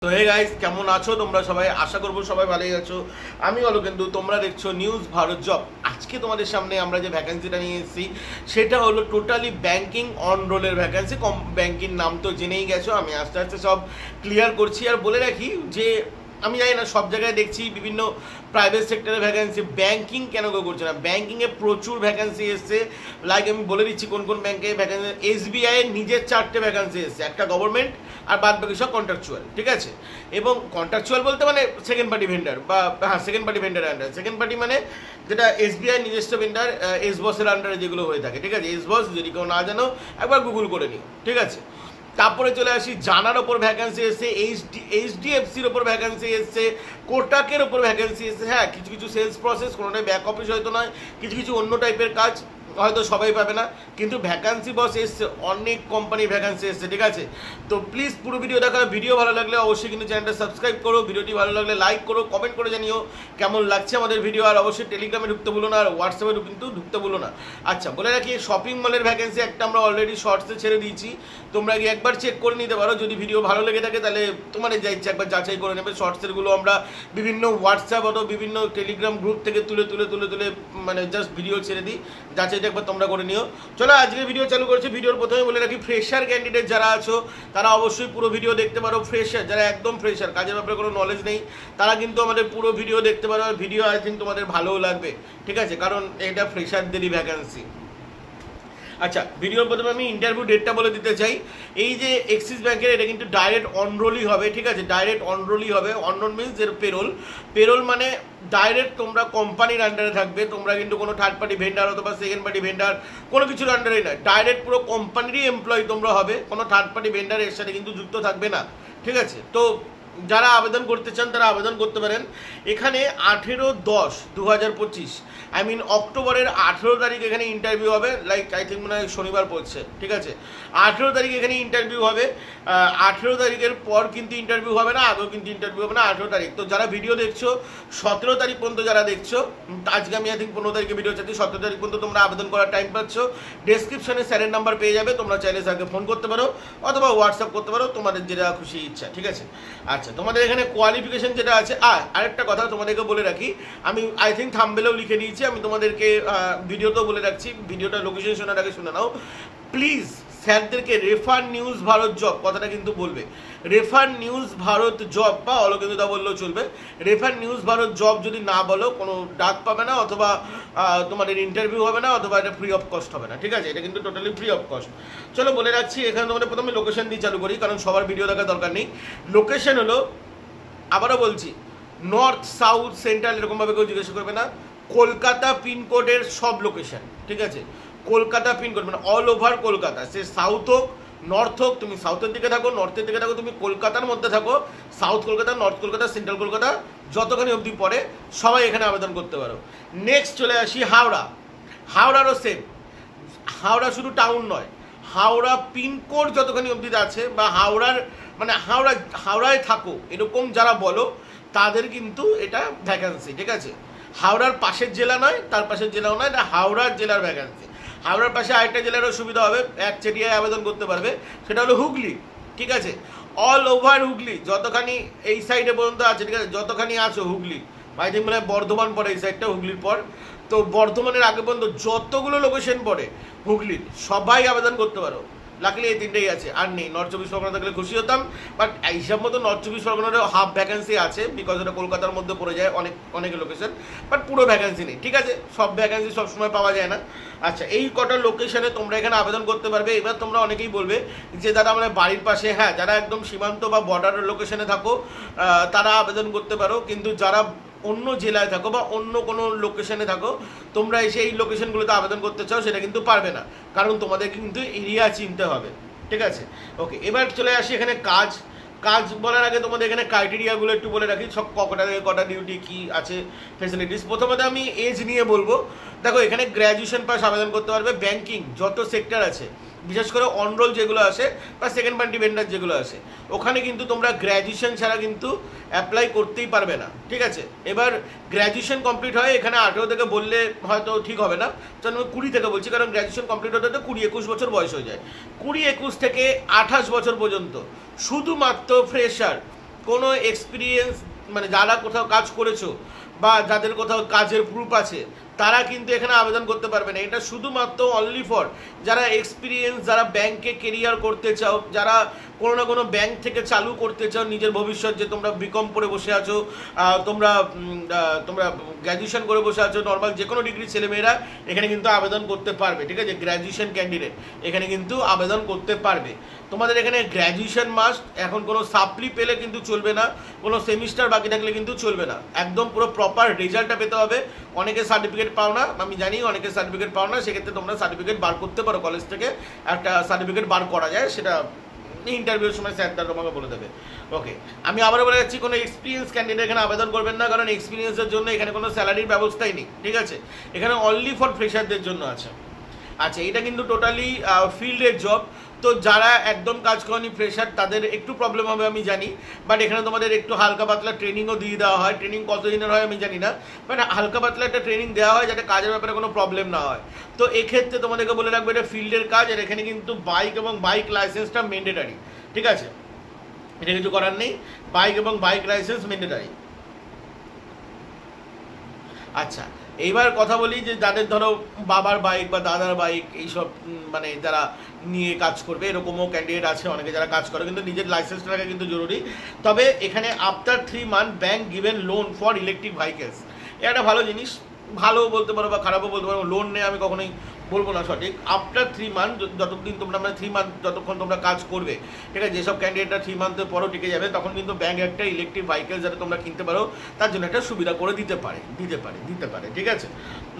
তো hey guys, কেমন আছো তোমরা সবাই? আশা করবো সবাই ভালোই আছো। আমি হলো কিন্তু তোমরা দেখছো নিউজ ভারত জব। আজকে তোমাদের সামনে আমরা যে ভ্যাকেন্সিটা নিয়ে এসেছি সেটা হলো টোটালি ব্যাংকিং অন রোলের ভ্যাকেন্সি। ব্যাংকিং নাম তো জেনেই গেছো, আমি আস্তে আস্তে সব ক্লিয়ার করছি। আর বলে রাখি যে আমি জানি না, সব জায়গায় দেখছি বিভিন্ন প্রাইভেট সেক্টরের ভ্যাকেন্সি, ব্যাংকিং কেন কেউ করছে না? ব্যাংকিংয়ে প্রচুর ভ্যাকেন্সি এসছে। লাইক আমি বলে দিচ্ছি কোন কোন ব্যাংকে ভ্যাকেন্সি। SBI এর নিজের 4টে ভ্যাকেন্সি এসছে, একটা গভর্নমেন্ট আর বাদ বাকি সব কন্ট্রাকচুয়াল, ঠিক আছে? এবং কন্ট্রাকচুয়াল বলতে মানে সেকেন্ড পার্টি ভেন্ডার, বা হ্যাঁ second party vendor under. Second party মানে যেটা SBI নিজস্ব ভেন্ডার, এসবসের আন্ডারে যেগুলো হয়ে থাকে, ঠিক আছে? এসবস যদি কেউ না জানো একবার গুগল করে নিও, ঠিক আছে? তারপরে চলে আসি, জানার ওপর ভ্যাকেন্সি এসছে, HDFCর ওপর ভ্যাকেন্সি এসছে, কোটাকের ওপর ভ্যাকেন্সি এসছে। হ্যাঁ, কিছু কিছু সেলস প্রসেস, কোনোটাই ব্যাক অফিস হয়তো নয়, কিছু কিছু অন্য টাইপের কাজ, হয়তো সবাই পাবে না, কিন্তু ভ্যাকান্সি বস এসছে, অনেক কোম্পানির ভ্যাকান্সি এসছে, ঠিক আছে? তো প্লিজ পুরো ভিডিও দেখা। ভিডিও ভালো লাগলে অবশ্যই কিন্তু চ্যানেলটা সাবস্ক্রাইব করো, ভিডিওটি ভালো লাগলে লাইক করো, কমেন্ট করে জানিও কেমন লাগছে আমাদের ভিডিও। আর অবশ্যই টেলিগ্রামে ঢুকতে ভুলো না, আর হোয়াটসঅ্যাপে কিন্তু ঢুকতে ভুলো না। আচ্ছা, বলে রাখি, শপিং মলের ভ্যাকেন্সি একটা আমরা অলরেডি শর্টসে ছেড়ে দিয়েছি, তোমরা গিয়ে একবার চেক করে নিতে পারো। যদি ভিডিও ভালো লেগে থাকে তাহলে তোমাদের যা ইচ্ছে একবার যাচাই করে নেবে। শর্টসেরগুলো আমরা বিভিন্ন হোয়াটসঅ্যাপ অথবা বিভিন্ন টেলিগ্রাম গ্রুপ থেকে তুলে মানে জাস্ট ভিডিও ছেড়ে দিই, যাচাইটা একবার তোমরা করে নিও। চলো আজকে ভিডিও চালু করছি। ভিডিওর প্রথমে বলে রাখি, ফ্রেশার ক্যান্ডিডেট যারা আছো তারা অবশ্যই পুরো ভিডিও দেখতে পারো। ফ্রেশার যারা একদম ফ্রেশার, কাজের ব্যাপারে কোনো নলেজ নেই, তারা কিন্তু আমাদের পুরো ভিডিও দেখতে পারো। আর ভিডিও আই থিঙ্ক তোমাদের ভালোও লাগবে, ঠিক আছে? কারণ এটা ফ্রেশারদেরই ভ্যাকেন্সি। আচ্ছা, ভিডিওর প্রথমে আমি ইন্টারভিউ ডেটটা বলে দিতে চাই। এই যে এক্সিস ব্যাংকের, এটা কিন্তু ডাইরেক্ট অনরোলই হবে, ঠিক আছে? ডাইরেক্ট অনরোলই হবে। অনরোল মিনস এর পেরোল মানে ডাইরেক্ট তোমরা কোম্পানির আন্ডারে থাকবে। তোমরা কিন্তু কোনো থার্ড পার্টি ভেন্ডার অথবা সেকেন্ড পার্টি ভেন্ডার কোনো কিছুর আন্ডারেই নয়, ডাইরেক্ট পুরো কোম্পানিরই এমপ্লয়ি তোমরা হবে। কোনো থার্ড পার্টি ভেন্ডার এর সাথে কিন্তু যুক্ত থাকবে না, ঠিক আছে? তো যারা আবেদন করতে চান তারা আবেদন করতে পারেন। এখানে 18/10/2025 অক্টোবরের 18 তারিখ এখানে ইন্টারভিউ হবে। লাইক আই থিঙ্ক মনে হয় শনিবার পড়ছে, ঠিক আছে? 18 তারিখ এখানে ইন্টারভিউ হবে। 18 তারিখের পর কিন্তু ইন্টারভিউ হবে না, আগেও কিন্তু ইন্টারভিউ হবে না। 18 তারিখ। তো যারা ভিডিও দেখছো 17 তারিখ পর্যন্ত যারা দেখছো, আজকে আমি আই থিঙ্ক 15 তারিখে ভিডিও চাচ্ছি, 17 তারিখ পর্যন্ত তোমরা আবেদন করার টাইম পাচ্ছ। ডেসক্রিপশনে স্যারের নাম্বার পেয়ে যাবে, তোমরা চাইলে স্যারকে ফোন করতে পারো অথবা হোয়াটসঅ্যাপ করতে পারো, তোমাদের যেটা খুশি ইচ্ছা, ঠিক আছে? আচ্ছা, তোমাদের এখানে কোয়ালিফিকেশন যেটা আছে, আরেকটা কথা তোমাদেরকে বলে রাখি, আমি আই থিঙ্ক থাম্বনেলেও লিখে দিয়েছি, আমি তোমাদেরকে ভিডিওতেও বলে রাখছি। ভিডিওটা লোকেশন শোনার আগে শুনে নাও প্লিজ। স্যারদেরকে রেফার নিউজ ভারত জব কথাটা কিন্তু বলবে, রেফার নিউজ ভারত জব, বা অলকেন্দুদা বললেও চলবে। রেফার নিউজ ভারত জব যদি না বলো, কোনো ডাক পাবে না, অথবা তোমাদের ইন্টারভিউ হবে না, অথবা এটা ফ্রি অফ কস্ট হবে না, ঠিক আছে? এটা কিন্তু টোটালি ফ্রি অফ কস্ট। চলো বলে রাখছি, এখানে তোমাদের প্রথমে লোকেশন দিয়ে চালু করি, কারণ সবার ভিডিও দেখার দরকার নেই। লোকেশন হলো, আবারও বলছি, নর্থ সাউথ সেন্ট্রাল এরকমভাবে কেউ জিজ্ঞাসা করবে না, কলকাতা পিনকোডের সব লোকেশন, ঠিক আছে? কলকাতা পিনকোড মানে অল ওভার কলকাতা, সে সাউথ হোক নর্থ হোক, তুমি সাউথের দিকে থাকো নর্থের দিকে থাকো, তুমি কলকাতার মধ্যে থাকো, south Kolkata north Kolkata central Kolkata যতখানি অবধি পড়ে সবাই এখানে আবেদন করতে পারো। নেক্সট চলে আসি হাওড়া। হাওড়ারও সেম, হাওড়া শুধু টাউন নয়, হাওড়া পিনকোড যতখানি অবধি আছে, বা হাওড়ার মানে হাওড়ায় থাকো এরকম যারা বলো তাদের কিন্তু এটা ভ্যাকেন্সি, ঠিক আছে? হাওড়ার পাশের জেলা নয়, তার পাশের জেলাও নয়, এটা হাওড়ার জেলার ভ্যাকেন্সি। হাওড়ার পাশে আরেকটা জেলারও সুবিধা হবে, এক চেটিয়ায় আবেদন করতে পারবে, সেটা হলো হুগলি, ঠিক আছে? অল ওভার হুগলি যতখানি এই সাইডে পর্যন্ত আছে, ঠিক আছে? যতখানি আছো হুগলি, আই থিঙ্ক মানে বর্ধমান পড়ে এই সাইডটা হুগলির পর, তো বর্ধমানের আগে পর্যন্ত যতগুলো লোকেশন পড়ে হুগলির সবাই আবেদন করতে পারো। লাকলি এই তিনটেই আছে, আর নেই। নর্থ চব্বিশ পরগনা থাকলে খুশি হতাম, বাট হিসাব মতো নর্থ চব্বিশ পরগনারও হাফ ভ্যাকেন্সি আছে, বিকজ এটা কলকাতার মধ্যে পড়ে যায় অনেক লোকেশন, বাট পুরো ভ্যাকেন্সি নেই, ঠিক আছে? সব ভ্যাকেন্সি সবসময় পাওয়া যায় না। আচ্ছা, এই কটা লোকেশনে তোমরা এখানে আবেদন করতে পারবে। এবার তোমরা অনেকেই বলবে যে দাদা আমরা বাড়ির পাশে, হ্যাঁ, যারা একদম সীমান্ত বা বর্ডারের লোকেশনে থাকো তারা আবেদন করতে পারো, কিন্তু যারা অন্য জেলায় থাকো বা অন্য কোনো লোকেশনে থাকো, তোমরা এসে এই লোকেশনগুলোতে আবেদন করতে চাও, সেটা কিন্তু পারবে না, কারণ তোমাদের কিন্তু এরিয়া চিনতে হবে, ঠিক আছে? ওকে, এবার চলে আসি এখানে কাজ বলার আগে তোমাদের এখানে ক্রাইটেরিয়াগুলো একটু বলে রাখি, সব কটা থেকে কটা ডিউটি কি আছে, ফেসিলিটিস। প্রথমত আমি এজ নিয়ে বলবো। দেখো, এখানে গ্র্যাজুয়েশন পাস আবেদন করতে পারবে। ব্যাংকিং যত সেক্টর আছে, বিশেষ করে অনরোল যেগুলো আসে বা সেকেন্ড পার্টি ভেন্ডার যেগুলো আসে, ওখানে কিন্তু তোমরা গ্র্যাজুয়েশন ছাড়া কিন্তু অ্যাপ্লাই করতেই পারবে না, ঠিক আছে? এবার গ্র্যাজুয়েশন কমপ্লিট হয় এখানে 18 থেকে বললে হয়তো ঠিক হবে না, তো আমি 20 থেকে বলছি, কারণ গ্র্যাজুয়েশন কমপ্লিট হতে হতে 20-21 বছর বয়স হয়ে যায়। 20-21 থেকে 28 বছর পর্যন্ত শুধুমাত্র ফ্রেশার কোনো এক্সপিরিয়েন্স মানে যারা কোথাও কাজ করেছো বা যাদের কোথাও কাজের প্রুফ আছে তারা কিন্তু এখানে আবেদন করতে পারবে না। এটা শুধুমাত্র অনলি ফর যারা এক্সপিরিয়েন্স, যারা ব্যাংকে কেরিয়ার করতে চাও, যারা কোনো না কোনো ব্যাংক থেকে চালু করতে চাও নিজের ভবিষ্যৎ, যে তোমরা বিকম করে বসে আছো, তোমরা গ্র্যাজুয়েশন করে বসে আছো, নর্মাল যে কোনো ডিগ্রি ছেলেমেয়েরা এখানে কিন্তু আবেদন করতে পারবে, ঠিক আছে? গ্র্যাজুয়েশন ক্যান্ডিডেট এখানে কিন্তু আবেদন করতে পারবে। তোমাদের এখানে গ্র্যাজুয়েশন মাস্ট, এখন কোনো সাপ্লি পেলে কিন্তু চলবে না, কোনো সেমিস্টার বাকি থাকলে কিন্তু চলবে না, একদম পুরো প্রপার রেজাল্টটা পেতে হবে। অনেকে সার্টিফিকেট পাও না, আমি জানি অনেকে সার্টিফিকেট পাও না, সেক্ষেত্রে তোমরা সার্টিফিকেট বার করতে পারো, কলেজ থেকে একটা সার্টিফিকেট বার করা যায়, সেটা ইন্টারভিউর সময় স্যারটা তোমাকে বলে দেবে। ওকে, আমি আবারও বলে যাচ্ছি, কোনো এক্সপিরিয়েন্স ক্যান্ডিডেট এখানে আবেদন করবেন না, কারণ এক্সপিরিয়েন্সের জন্য এখানে কোনো স্যালারির ব্যবস্থাই নেই, ঠিক আছে? এখানে অনলি ফর ফ্রেশারদের জন্য আছে। আচ্ছা, এটা কিন্তু টোটালি ফিল্ডের জব, তো যারা একদম কাজ করেনি ফ্রেশার তাদের একটু প্রবলেম হবে আমি জানি, বাট এখানে তোমাদের একটু হালকা পাতলা ট্রেনিংও দিয়ে দেওয়া হয়। ট্রেনিং কতদিনের হয় আমি জানি না, বাট হালকা পাতলা একটা ট্রেনিং দেওয়া হয় যাতে কাজের ব্যাপারে কোনো প্রবলেম না হয়। তো এক্ষেত্রে তোমাদেরকে বলে রাখবো এটা ফিল্ডের কাজ, আর এখানে কিন্তু বাইক এবং বাইক লাইসেন্সটা ম্যান্ডেটারি, ঠিক আছে? এটা কিছু করার নেই, বাইক এবং বাইক লাইসেন্স ম্যান্ডেটারি। আচ্ছা, এইবার কথা বলি যে যাদের ধরো বাবার বাইক বা দাদার বাইক এইসব মানে যারা নিয়ে কাজ করবে, এরকমও ক্যান্ডিডেট আছে অনেকে যারা কাজ করে, কিন্তু নিজের লাইসেন্সটা রাখা কিন্তু জরুরি। তবে এখানে after 3 month bank given loan for electric vehicles, এটা একটা ভালো জিনিস, ভালো বলতে পারো বা খারাপও বলতে পারো, লোন নিয়ে আমি কখনোই বলবো না সঠিক। আফটার 3 মান্থ, যতদিন তোমরা মানে 3 মান্থ যতক্ষণ তোমরা কাজ করবে, ঠিক আছে, যেসব ক্যান্ডিডেটরা 3 মান্থের পরও টিকে যাবে, তখন কিন্তু ব্যাংক একটা ইলেকট্রিক ভেহিকেল যাতে তোমরা কিনতে পারো তার জন্য একটা সুবিধা করে দিতে পারে, ঠিক আছে?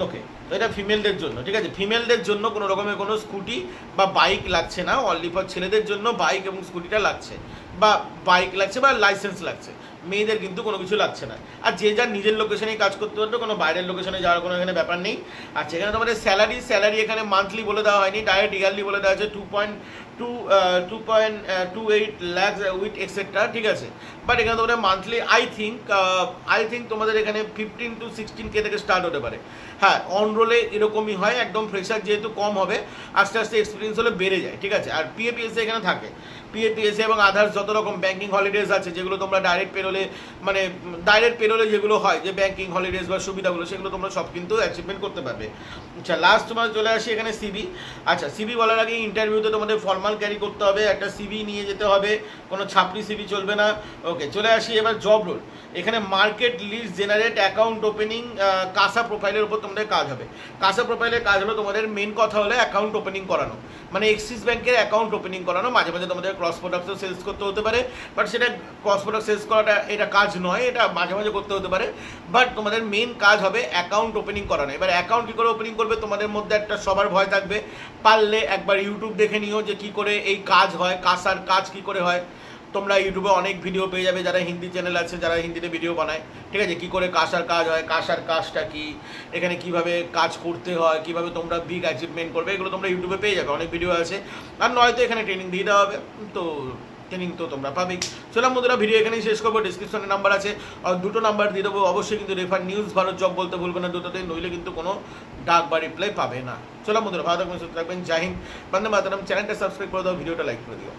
ওকে, তো এটা ফিমেলদের জন্য, ঠিক আছে? ফিমেলদের জন্য কোনো রকমের কোনো স্কুটি বা বাইক লাগছে না, অনলি ফর ছেলেদের জন্য বাইক এবং স্কুটিটা লাগছে, বা বাইক লাগছে বা লাইসেন্স লাগছে, মেয়েদের কিন্তু কোনো কিছু লাগছে না। আর যে যার নিজের লোকেশনেই কাজ করতে পারবে, কোনো বাইরের লোকেশনে যাওয়ার কোনো এখানে ব্যাপার নেই। আচ্ছা, এখানে তোমাদের স্যালারি এখানে মান্থলি বলে দেওয়া হয়নি, ডাইরেক্ট ইয়ারলি বলে দেওয়া আছে 2.28 লাখ উইথ এক্সেট্রা, ঠিক আছে? বাট এখানে তোমাদের মান্থলি আই থিঙ্ক তোমাদের এখানে 15 to 16K থেকে স্টার্ট হতে পারে। হ্যাঁ, অন রোলে এরকমই হয়, একদম ফ্রেশার যেহেতু কম হবে, আস্তে আস্তে এক্সপিরিয়েন্স হলে বেড়ে যায়, ঠিক আছে? আর পিএপিএসসি এখানে থাকে, পিএপিএসসি এবং আদার্স যত রকম ব্যাঙ্কিং হলিডেজ আছে যেগুলো তোমরা ডাইরেক্ট পেরোলে যেগুলো হয় যে ব্যাঙ্কিং হলিডেজ বা সুবিধাগুলো, সেগুলো তোমরা সব কিন্তু অ্যাচিভমেন্ট করতে পারবে। আচ্ছা, লাস্ট তোমার চলে আসি এখানে সিবি। আচ্ছা, সিবি বলার আগে ইন্টারভিউতে তোমাদের ফর্মাল ক্যারি করতে হবে, একটা সিবি নিয়ে যেতে হবে, কোনো ছাপড়ি সিবি চলবে না। ওকে, চলে আসি এবার জব রোল। এখানে market list generate, account opening, CASA প্রোফাইলের উপর তোমাদের কাজ হবে। কাসা প্রোফাইলের কাজ হলো তোমাদের মেন কথা হলো অ্যাকাউন্ট ওপেনিং করানো, মানে এক্সিস ব্যাংকের অ্যাকাউন্ট ওপেনিং করানো। মাঝে মাঝে তোমাদের ক্রস প্রোডাক্টও সেলস করতে হতে পারে, বাট সেটা ক্রস প্রোডাক্ট সেলস করাটা এটা কাজ নয়, এটা মাঝে মাঝে করতে হতে পারে, বাট তোমাদের মেন কাজ হবে অ্যাকাউন্ট ওপেনিং করানো। এবার অ্যাকাউন্ট কী করে ওপেনিং করবে তোমাদের মধ্যে একটা সবার ভয় থাকবে, পারলে একবার ইউটিউব দেখে নিও যে কী করে এই কাজ হয়, কাসার কাজ কী করে হয়। তোমরা ইউটিউবে অনেক ভিডিও পেয়ে যাবে, যারা হিন্দি চ্যানেল আছে, যারা হিন্দিতে ভিডিও বানায়, ঠিক আছে, কী করে কাসার কাজ হয়, কাসার কাজটা কি, এখানে কিভাবে কাজ করতে হয়, কিভাবে তোমরা বিগ অ্যাচিভমেন্ট করবে, এগুলো তোমরা ইউটিউবে পেয়ে যাবে, অনেক ভিডিও আছে। আর নয়তো এখানে ট্রেনিং দিয়ে দেওয়া হবে, তো ট্রেনিং তো তোমরা পাবেই। চলাম বন্ধুরা, ভিডিও এখানেই শেষ করবো। ডিসক্রিপশনে নাম্বার আছে, আর 2টো নাম্বার দিয়ে দেবো, অবশ্যই কিন্তু রেফার নিউজ ভারত জব বলতে ভুলবে না দুটোতে, নইলে কিন্তু কোনো ডাক বা রিপ্লাই পাবে না। চলাম বন্ধুরা, ভালো থাকবেন, সুস্থ থাকবেন, জয় হিন্দ, বন্দে মাতরম। চ্যানেলটা সাবস্ক্রাইব করে দাও, ভিডিওটা লাইক করে দিও।